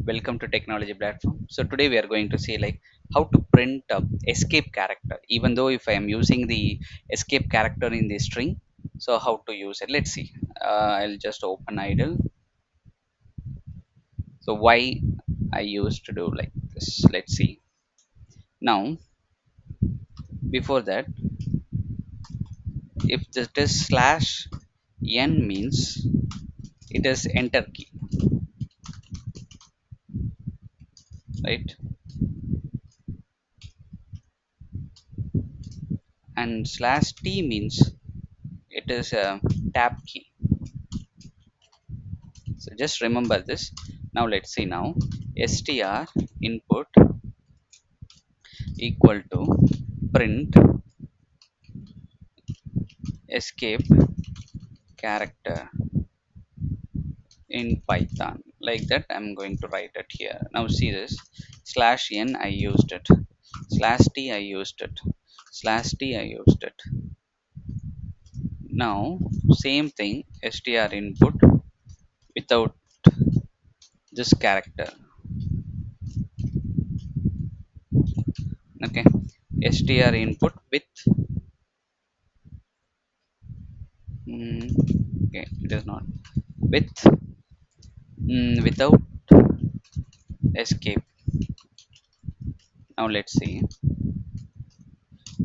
Welcome to technology platform. So today we are going to see like how to print escape character even though if I am using the escape character in the string. So how to use it, let's see. I'll just open idle. So why I used to do like this, let's see. Now before that, if this is slash n means it is enter key, right? And slash t means it is a tab key. So just remember this. Now let's see. Now str input equal to print escape character in Python, like that I'm going to write it here. Now see this, slash n I used it, slash t I used it, slash t I used it. Now same thing, str input without this character. Okay, str input with okay, it is not with without escape. Now let's see.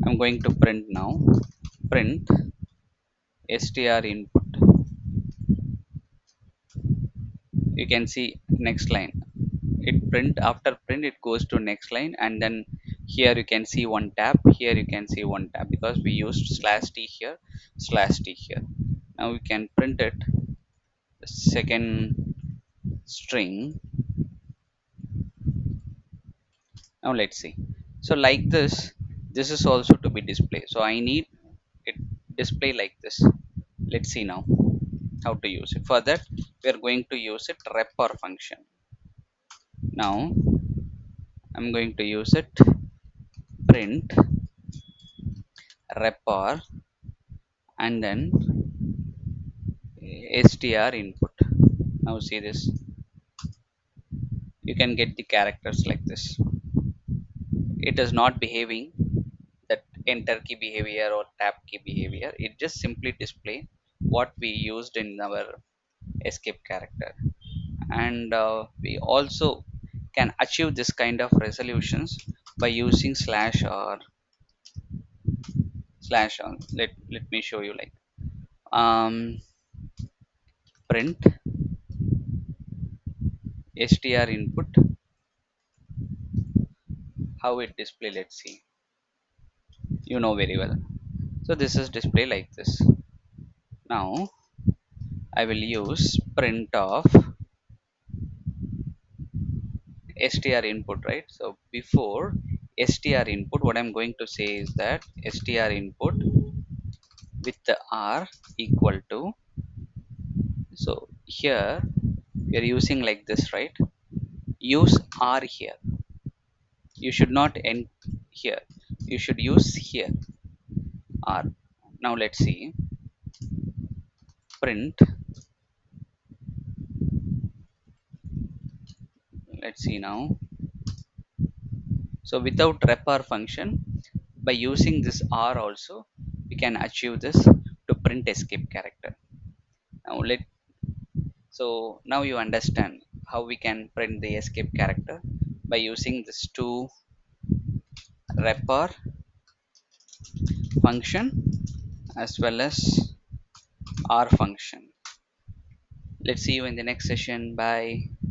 I'm going to print now. Print str input. You can see next line. It print, after print it goes to next line, and then here you can see one tab. Here you can see one tab because we used slash t here, slash t here. Now we can print it. The second string. Now let's see. So like this is also to be displayed. So I need it display like this. Let's see now how to use it. For that we are going to use it repr function. Now I'm going to use it print repr and then str input. Now see this, you can get the characters like this. It is not behaving that enter key behavior or tab key behavior. It just simply display what we used in our escape character. And we also can achieve this kind of resolutions by using slash or slash on. Let me show you like print str input, how it display, let's see. You know very well. So this is display like this. Now I will use print of str input, right? So before str input, what I'm going to say is that str input with the r equal to, so here we are using like this, right? Use r here, you should not end here, you should use here r. Now let's see. Print, let's see now. So without repr function, by using this r also we can achieve this to print escape character. Now now you understand how we can print the escape character by using this two repr function as well as r function. Let's see you in the next session. Bye.